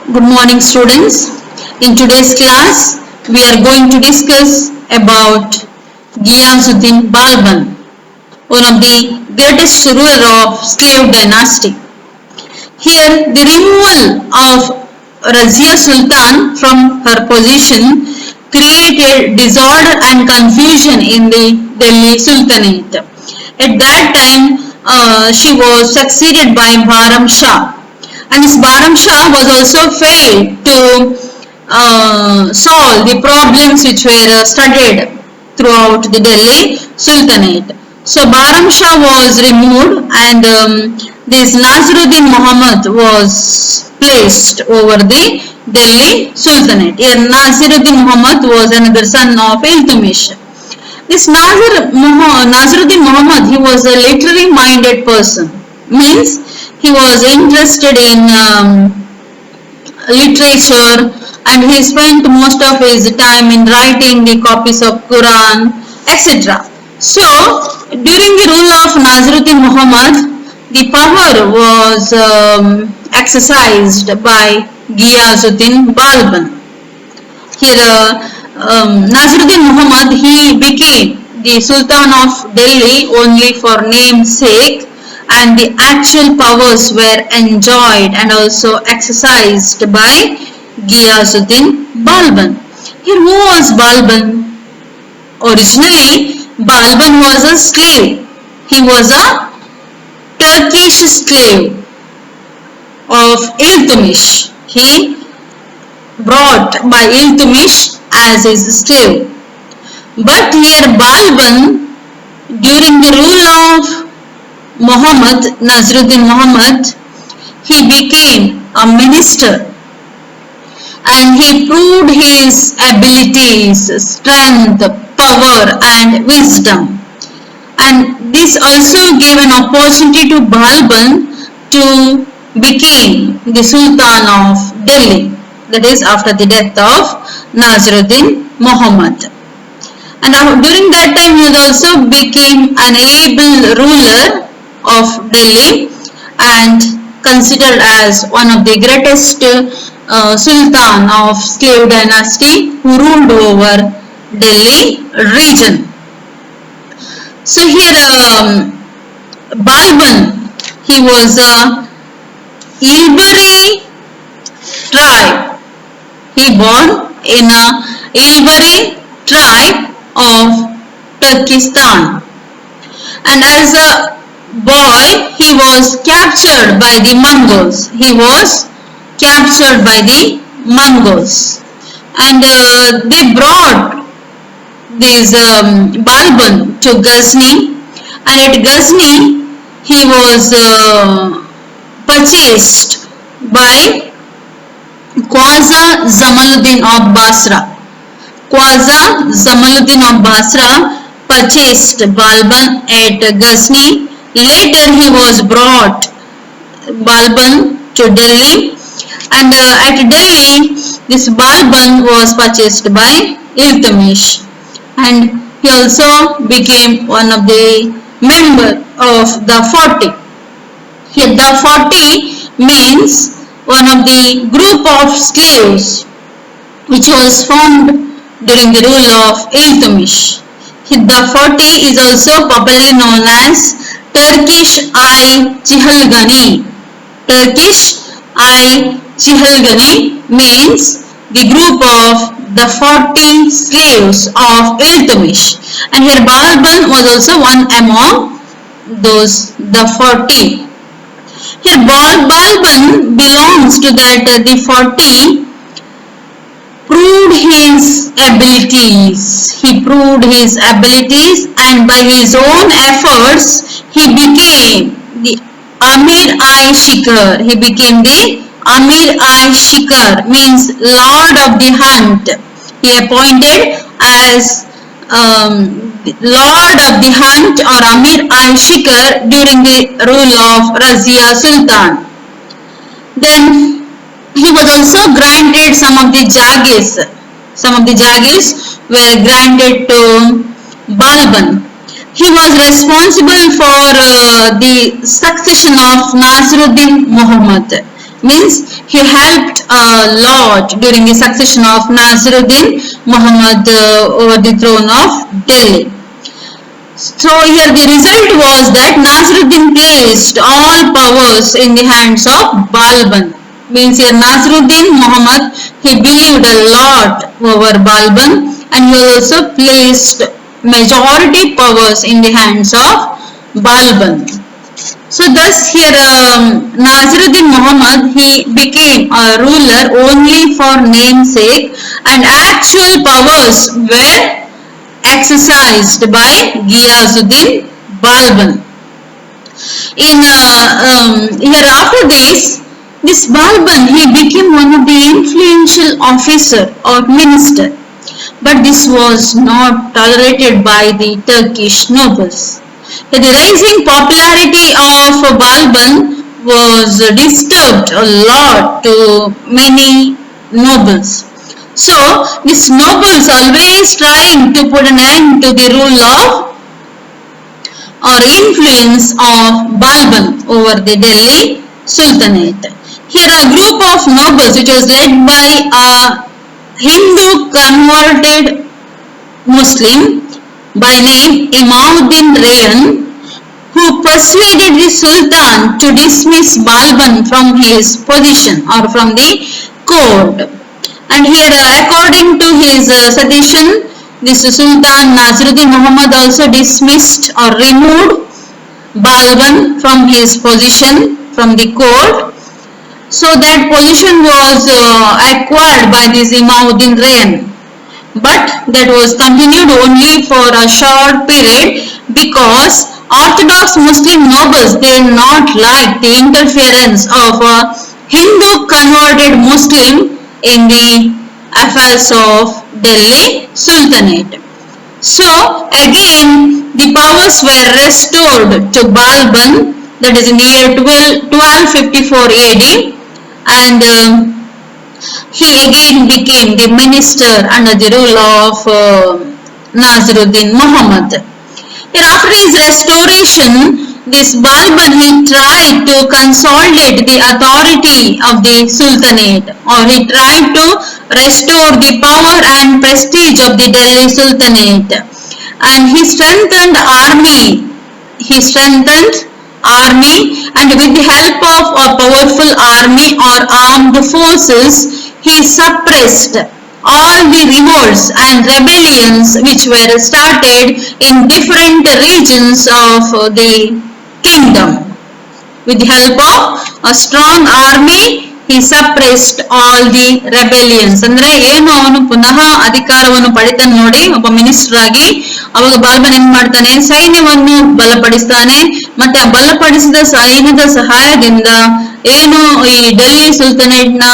Good morning, students. In today's class, we are going to discuss about Ghiyazuddin Balban, one of the greatest ruler of slave dynasty. Here, the removal of Razia Sultan from her position created disorder and confusion in the Delhi Sultanate. At that time, she was succeeded by Bahram Shah, and this Bahram Shah was also failed to solve the problems which were studied throughout the Delhi Sultanate. So Bahram Shah was removed, and this Naseeruddin Muhammad was placed over the Delhi Sultanate. Here Naseeruddin Muhammad was another son of Iltutmish. This Naseeruddin Muhammad, he was a literary minded person, means he was interested in literature, and he spent most of his time in writing the copies of Quran, etc. So during the rule of Naseeruddin Muhammad, the power was exercised by Ghiyazuddin Balban. Here Naseeruddin Muhammad, he became the Sultan of Delhi only for namesake, and the actual powers were enjoyed and also exercised by Ghiyazuddin Balban. Here, who was Balban? Originally, Balban was a slave. He was a Turkish slave of Iltutmish. He brought by Iltutmish as his slave. But here Balban, during the rule of Muhammad, Naseeruddin Muhammad, he became a minister, and he proved his abilities, strength, power and wisdom. And this also gave an opportunity to Balban to become the Sultan of Delhi, that is after the death of Naseeruddin Muhammad. And during that time he also became an able ruler of Delhi and considered as one of the greatest Sultan of slave dynasty who ruled over Delhi region. So here Balban, he was a Ilbari tribe. He born in a Ilbari tribe of Turkestan, and as a boy he was captured by the Mongols. He was captured by the Mongols, and they brought this Balban to Ghazni, and at Ghazni he was purchased by Khwaja Jamaluddin of Basra. Khwaja Jamaluddin of Basra purchased Balban at Ghazni. Later he was brought Balban to Delhi, and at Delhi this Balban was purchased by Iltutmish, and he also became one of the member of the 40. Here the 40 means one of the group of slaves which was formed during the rule of Iltutmish. The 40 is also popularly known as Turkish-i Cihalgani. Turkish-i Cihalgani means the group of the 40 slaves of Iltutmish, and here Balban was also one among those, the 40. Here Balban belongs to that the 40 proved his abilities. He proved his abilities, and by his own efforts he became the Amir-i-Shikar. He became the Amir-i-Shikar, means Lord of the Hunt. He appointed as Lord of the Hunt or Amir-i-Shikar during the rule of Razia Sultan. Then he was also granted some of the Jagirs. Some of the Jagirs were granted to Balban. He was responsible for the succession of Naseeruddin Muhammad. Means he helped a lot during the succession of Nasiruddin Muhammad over the throne of Delhi. So here the result was that Nasiruddin placed all powers in the hands of Balban. Means here Nasiruddin Muhammad, he believed a lot over Balban, and he also placed majority powers in the hands of Balban. So thus here Nasiruddin Muhammad, he became a ruler only for namesake, and actual powers were exercised by Ghiyazuddin Balban. Here after this Balban, he became one of the influential officer or minister, but this was not tolerated by the Turkish nobles. The rising popularity of Balban was disturbed a lot to many nobles. So these nobles always trying to put an end to the rule of or influence of Balban over the Delhi Sultanate. Here a group of nobles which was led by a Hindu converted Muslim by name Imauddin Rayyan, who persuaded the Sultan to dismiss Balban from his position or from the court. And here according to his suggestion, this Sultan Nasiruddin Muhammad also dismissed or removed Balban from his position from the court. So that position was acquired by this Imauddin Rayyan, but that was continued only for a short period because Orthodox Muslim nobles, they did not like the interference of a Hindu converted Muslim in the affairs of Delhi Sultanate. So again the powers were restored to Balban, that is in the year 1254 AD, and he again became the minister under the rule of Nasiruddin Muhammad. After his restoration, this Balban, he tried to consolidate the authority of the Sultanate, or he tried to restore the power and prestige of the Delhi Sultanate, and he strengthened army, and with the help of a powerful army or armed forces, he suppressed all the revolts and rebellions which were started in different regions of the kingdom. With the help of a strong army, he suppressed all the rebellions. ಅಂದ್ರೆ ಏನು ಅವನು ಪುನಃ ಅಧಿಕಾರವನ್ನು ಪಡಿತಾನೆ ನೋಡಿ ಒಬ್ಬ minister ಆಗಿ, ಅವಾಗ ಬಾಲ್ಬನ್ ಏನ್ ಮಾಡ್ತಾನೆ, ಸೈನ್ಯವನ್ನು ಬಲಪಡಿಸ್ತಾನೆ. ಮತ್ತೆ ಆ ಬಲಪಡಿಸಿದ ಸೈನ್ಯದ ಸಹಾಯದಿಂದ ಏನು ಈ ಡೆಲ್ಲಿ ಸುಲ್ತಾನೇಟ್ ನ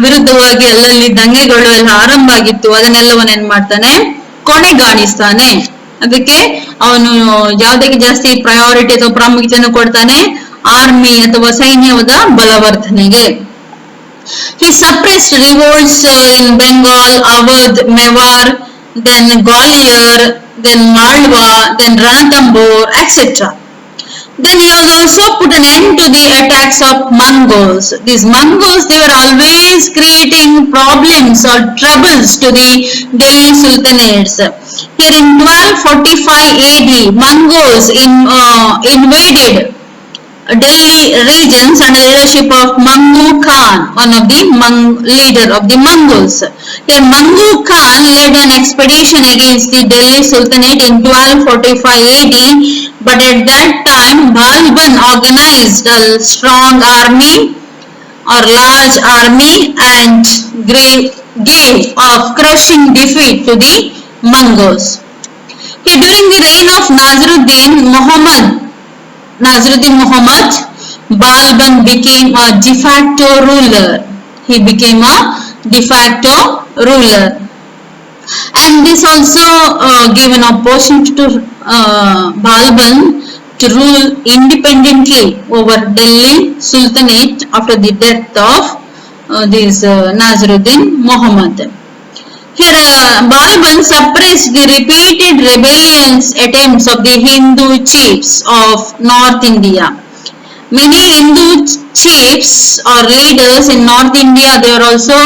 ವಿರುದ್ಧವಾಗಿ ಅಲ್ಲಲ್ಲಿ ದಂಗೆಗಳು ಎಲ್ಲ ಆರಂಭ ಆಗಿತ್ತು, ಅದನ್ನೆಲ್ಲವನ್ನ ಏನ್ ಮಾಡ್ತಾನೆ, ಕೊನೆಗಾಣಿಸ್ತಾನೆ. ಅದಕ್ಕೆ ಅವನು ಯಾವುದಕ್ಕೆ ಜಾಸ್ತಿ ಪ್ರಯಾರಿಟಿ ಅಥವಾ ಪ್ರಾಮುಖ್ಯತೆಯನ್ನು ಕೊಡ್ತಾನೆ, ಆರ್ಮಿ ಅಥವಾ ಸೈನ್ಯದ ಬಲವರ್ಧನೆಗೆ. He suppressed revolts in Bengal, Awadh, Mewar, then Gwalior, then Malwa, then Ranthambore, etc. Then he has also put an end to the attacks of Mongols. These Mongols, they were always creating problems or troubles to the Delhi Sultanates. Here in 1245 AD, Mongols invaded Delhi regions under the leadership of Mangu Khan, one of the leader of the Mongols. Here Mangu Khan led an expedition against the Delhi Sultanate in 1245 AD, but at that time Balban organized a strong army or large army and gave a crushing defeat to the Mongols. Here during the reign of Nasiruddin Muhammad, Balban became a de facto ruler. He became a de facto ruler. And this also gave an opportunity to Balban to rule independently over Delhi Sultanate after the death of Nasiruddin Muhammad. Here Balban suppressed the repeated rebellions attempts of the Hindu chiefs of North India, Many Hindu chiefs or leaders in North India, they are also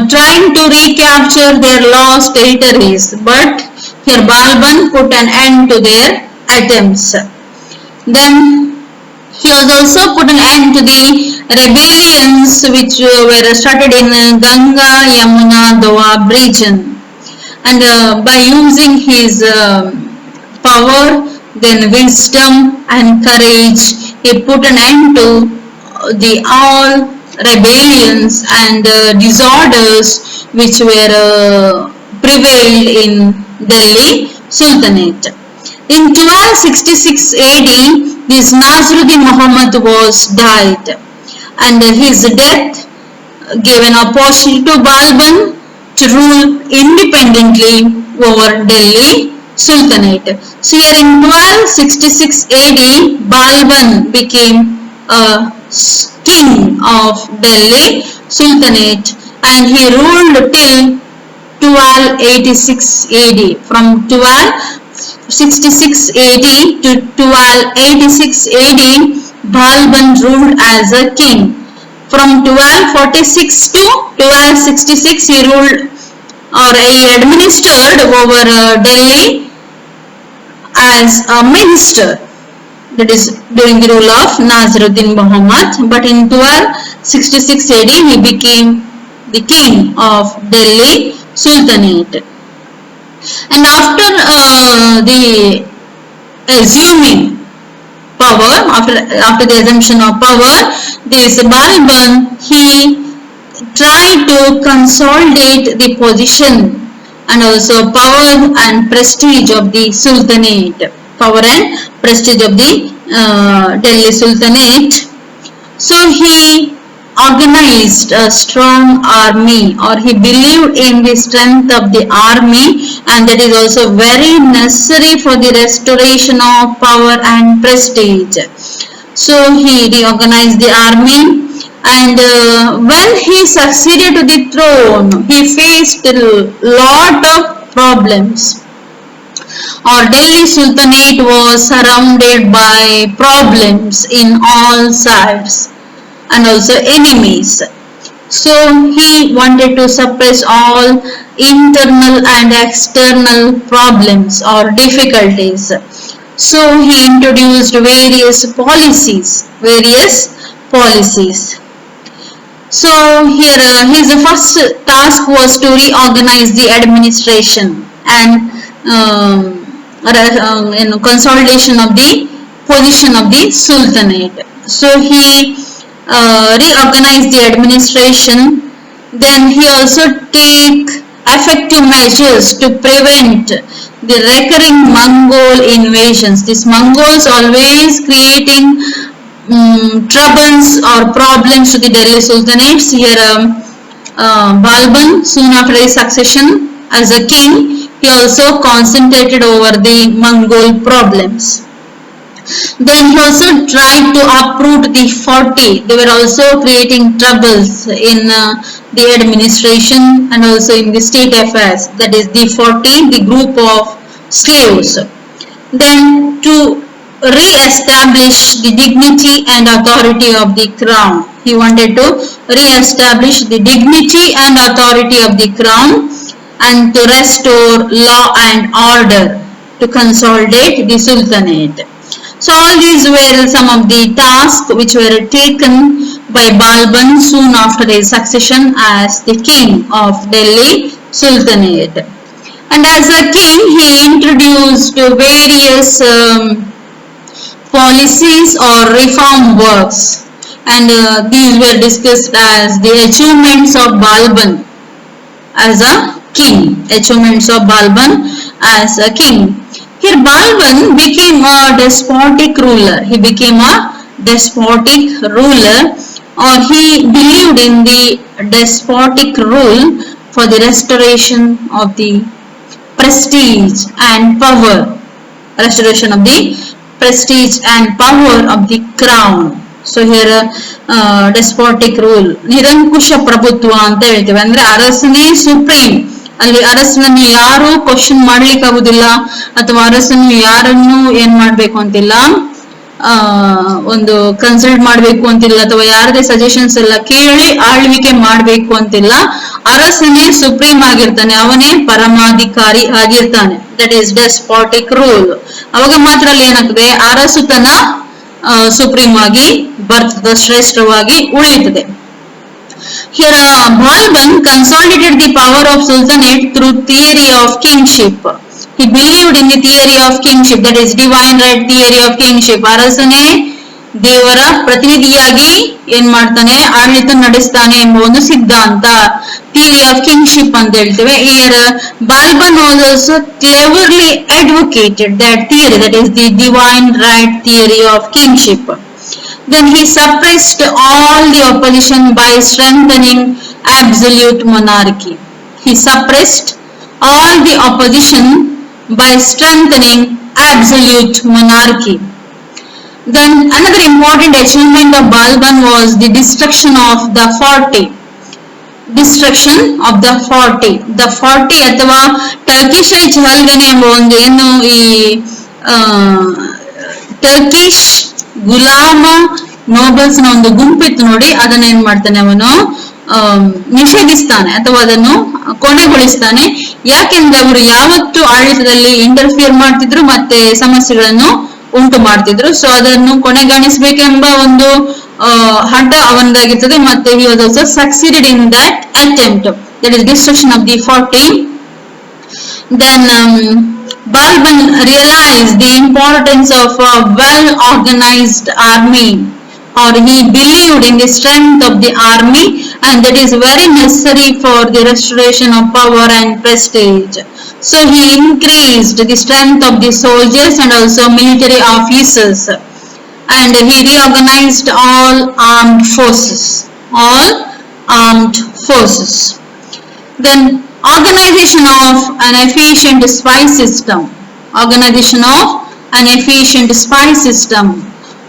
trying to recapture their lost territories, but here Balban put an end to their attempts. Then he has also put an end to the rebellions which were started in Ganga Yamuna Doab region, and by using his power, then wisdom and courage, he put an end to the all rebellions and disorders which were prevailed in Delhi Sultanate. In 1266 AD, this Nasruddin Muhammad was died, and his death gave an opportunity to Balban to rule independently over Delhi Sultanate. So here in 1266 AD, Balban became a king of Delhi Sultanate, and he ruled till 1286 AD. From 1266 AD to 1286 AD, Balban ruled as a king. From 1246 to 1266, he ruled or he administered over Delhi as a minister, that is during the rule of Nasruddin Muhammad. But in 1266 AD, he became the king of Delhi Sultanate. And after the assuming power, after the assumption of power, this Balban, he tried to consolidate the position and also power and prestige of the Sultanate, power and prestige of the Delhi Sultanate. So he organized a strong army, or he believed in the strength of the army, and that is also very necessary for the restoration of power and prestige. So he reorganized the army, and when he succeeded to the throne, he faced a lot of problems. Our Delhi Sultanate was surrounded by problems in all sides and also enemies. So he wanted to suppress all internal and external problems or difficulties. So he introduced various policies. So here his first task was to reorganize the administration and consolidation of the position of the Sultanate. So he reorganized the administration. Then he also take effective measures to prevent the recurring Mongol invasions. These Mongols always creating troubles or problems to the Delhi Sultanates. Here Balban, soon after his succession as a king, he also concentrated over the Mongol problems. Then he also tried to uproot the 40. They were also creating troubles in the administration and also in the state affairs. That is the 40, the group of slaves. Then to re-establish the dignity and authority of the crown. He wanted to re-establish the dignity and authority of the crown and to restore law and order, to consolidate the Sultanate. So all these were some of the tasks which were taken by Balban soon after his succession as the king of Delhi Sultanate. And as a king, he introduced various policies or reform works, and these were discussed as the achievements of Balban as a king. Achievements of Balban as a king. Here Balban became a despotic ruler. He became a despotic ruler, or he believed in the despotic rule for the restoration of the prestige and power. Restoration of the prestige and power of the crown. So here despotic rule, ನಿರಂಕುಶ ಪ್ರಭುತ್ವ ಅಂತ ಹೇಳ್ತೇವೆ. ಅಂದ್ರೆ ಅರಸನೇ supreme. ಅಲ್ಲಿ ಅರಸನನ್ನು ಯಾರು question ಮಾಡ್ಲಿಕ್ಕೆ ಆಗುದಿಲ್ಲ ಅಥವಾ ಅರಸನು ಯಾರನ್ನು ಏನ್ ಮಾಡ್ಬೇಕು ಅಂತಿಲ್ಲ, ಒಂದು ಕನ್ಸಲ್ಟ್ ಮಾಡ್ಬೇಕು ಅಂತಿಲ್ಲ, ಅಥವಾ ಯಾರದೇ ಸಜೆಷನ್ಸ್ ಎಲ್ಲ ಕೇಳಿ ಆಳ್ವಿಕೆ ಮಾಡ್ಬೇಕು ಅಂತಿಲ್ಲ. ಅರಸನೇ ಸುಪ್ರೀಂ ಆಗಿರ್ತಾನೆ, ಅವನೇ ಪರಮಾಧಿಕಾರಿ ಆಗಿರ್ತಾನೆ. That is despotic rule. ಅವಾಗ ಮಾತ್ರ ಅಲ್ಲಿ ಏನಾಗ್ತದೆ, ಅರಸುತನ ಸುಪ್ರೀಂ ಆಗಿ ಬರ್ತದೆ, ಶ್ರೇಷ್ಠವಾಗಿ ಉಳಿಯುತ್ತದೆ. Here Balban consolidated the power of Sultanate through theory of kingship. He believed in the theory of kingship, that is divine right theory of kingship. ಅರಸನೇ ದೇವರ ಪ್ರತಿನಿಧಿಯಾಗಿ ಏನ್ ಮಾಡ್ತಾನೆ, ಆಡಳಿತ ನಡೆಸ್ತಾನೆ ಎಂಬ ಒಂದು ಸಿದ್ಧಾಂತ, theory of kingship ಅಂತ ಹೇಳ್ತೇವೆ. Here Balban was also cleverly advocated that theory, that is the divine right theory of kingship. Then he suppressed all the opposition by strengthening absolute monarchy. He suppressed all the opposition by strengthening absolute monarchy. Then another important achievement of Balban was the destruction of the 40. Destruction of the 40. The 40 ಅಥವಾ ಟರ್ಕಿಶೈ ಚಹಲ್ಗನೆ ಎಂಬ ಒಂದು ಏನು ಈ Turkish ಗುಲಾಮ nobles ನ ಒಂದು ಗುಂಪಿತ್ತು ನೋಡಿ, ಅದನ್ನ ಏನ್ ಮಾಡ್ತಾನೆ ಅವನು ನಿಷೇಧಿಸ್ತಾನೆ ಅಥವಾ ಅದನ್ನು ಕೊನೆಗೊಳಿಸ್ತಾನೆ. ಯಾಕೆಂದ್ರೆ ಅವರು ಯಾವತ್ತು ಆಡಳಿತದಲ್ಲಿ ಇಂಟರ್ಫಿಯರ್ ಮಾಡ್ತಿದ್ರು ಮತ್ತೆ ಸಮಸ್ಯೆಗಳನ್ನು ಉಂಟು ಮಾಡ್ತಿದ್ರು. ಸೊ ಅದನ್ನು ಕೊನೆಗಾಣಿಸಬೇಕೆಂಬ ಒಂದು ಹಠ ಅವನದಾಗಿರ್ತದೆ. ಮತ್ತೆ he was also succeeded in that attempt, that is destruction of the 40. Then Balban realized the importance of a well-organized army, or he believed in the strength of the army, and that is very necessary for the restoration of power and prestige. So he increased the strength of the soldiers and also military officers, and he reorganized all armed forces. Then organization of an efficient spy system.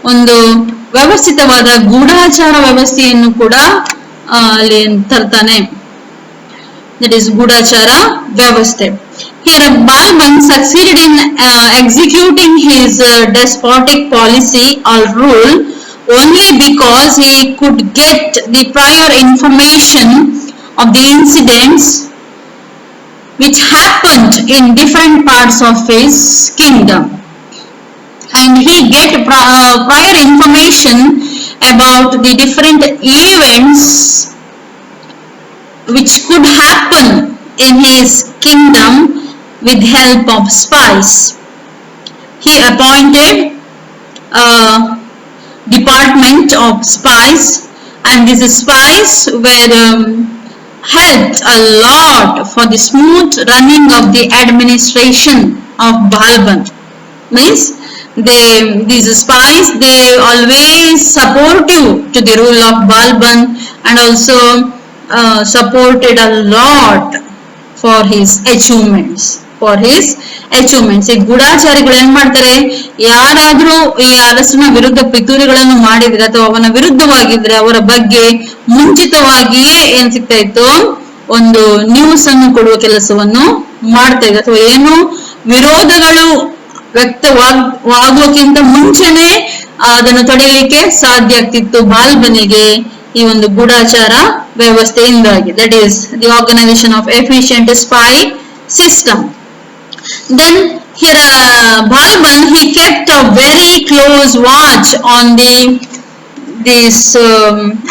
ಒಂದು ವ್ಯವಸ್ಥಿತವಾದ ಗೂಢಾಚಾರ ವ್ಯವಸ್ಥೆಯನ್ನು ಕೂಡ ಅಲ್ಲಿ ತರ್ತಾನೆ. That is ಗೂಢಾಚಾರ ವ್ಯವಸ್ಥೆ. Here Balban succeeded in executing his despotic policy or rule only because he could get the prior information of the incidents which happened in different parts of his kingdom, and he get prior information about the different events which could happen in his kingdom with help of spies. He appointed a department of spies, and these spies were helped a lot for the smooth running of the administration of Balban. Means these spies, they always supportive to the rule of Balban, and also supported a lot for his achievements. ಈ ಗೂಢಾಚಾರಿಗಳು ಏನ್ ಮಾಡ್ತಾರೆ, ಯಾರಾದ್ರೂ ಈ ಅರಸನ ವಿರುದ್ಧ ಪಿತೂರಿಗಳನ್ನು ಮಾಡಿದ್ರೆ ಅಥವಾ ಅವನ ವಿರುದ್ಧವಾಗಿದ್ರೆ ಅವರ ಬಗ್ಗೆ ಮುಂಚಿತವಾಗಿಯೇ ಏನ್ ಸಿಗ್ತಾ ಇತ್ತು, ಒಂದು ನ್ಯೂಸ್ ಅನ್ನು ಕೊಡುವ ಕೆಲಸವನ್ನು ಮಾಡ್ತಾ ಇದ್ರು. ಅಥವಾ ಏನು ವಿರೋಧಗಳು ವ್ಯಕ್ತವಾಗುವಕ್ಕಿಂತ ಮುಂಚೆನೆ ಅದನ್ನು ತಡೆಯಲಿಕ್ಕೆ ಸಾಧ್ಯ ಆಗ್ತಿತ್ತು ಬಾಲ್ಬನಿಗೆ ಈ ಒಂದು ಗೂಢಾಚಾರ ವ್ಯವಸ್ಥೆಯಿಂದಾಗಿ. That is the organisation of efficient spy system. Then here Balban, he kept a very close watch on these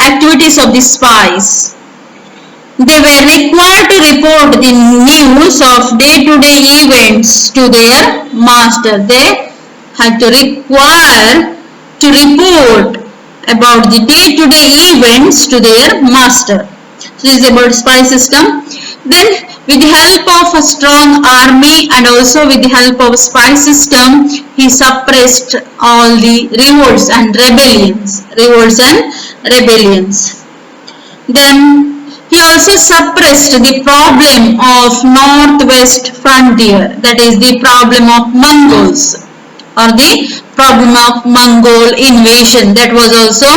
activities of the spies. They were required to report the news of day-to-day events to their master. They had to require to report about the day-to-day events to their master. So this is about spy system. Then with the help of a strong army and also with the help of a spy system, he suppressed all the revolts and rebellions. Then he also suppressed the problem of northwest frontier, that is the problem of Mongols, or the problem of Mongol invasion. That was also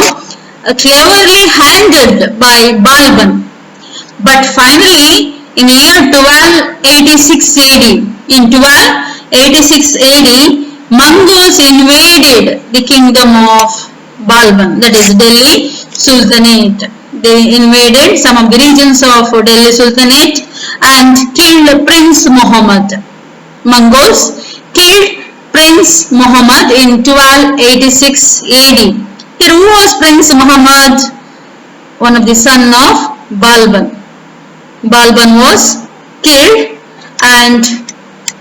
cleverly handled by Balban. But finally, in year 1286 AD, Mongols invaded the kingdom of Balban, that is Delhi Sultanate. They invaded some of the regions of Delhi Sultanate and killed Prince Muhammad. Mongols killed Prince Muhammad in 1286 AD. Here, who was Prince Muhammad? One of the son of Balban. Balban was killed, and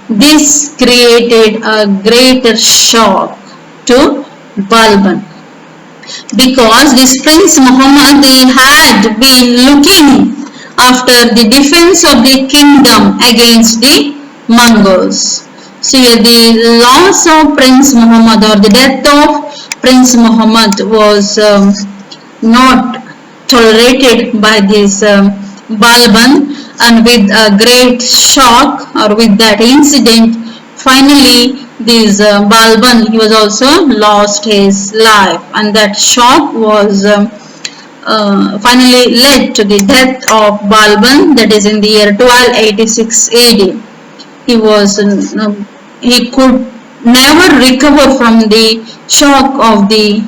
this created a greater shock to Balban, because this Prince Muhammad, they had been looking after the defense of the kingdom against the Mongols. So here the loss of Prince Muhammad, or the death of Prince Muhammad, was not tolerated by this Balban, and with a great shock, or with that incident, finally this Balban, he was also lost his life, and that shock was finally led to the death of Balban, that is in the year 1286 AD. He was he could never recover from the shock of the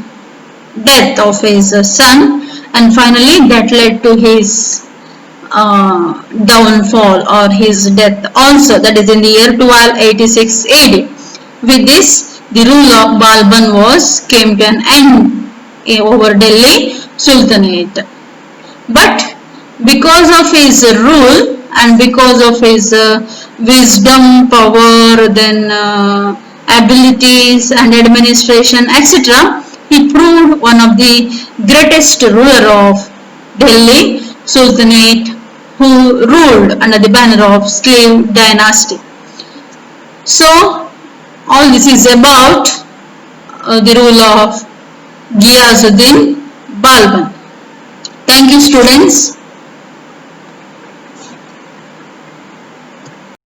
death of his son, and finally that led to his downfall, or his death also, that is in the year 1286 AD. With this, the rule of Balban came to an end over Delhi Sultanate. But because of his rule, and because of his wisdom, power, then abilities and administration, etc., he proved one of the greatest ruler of Delhi Sultanate, who ruled under the banner of slave dynasty. So all this is about the rule of Ghiyasuddin Balban. Thank you, students.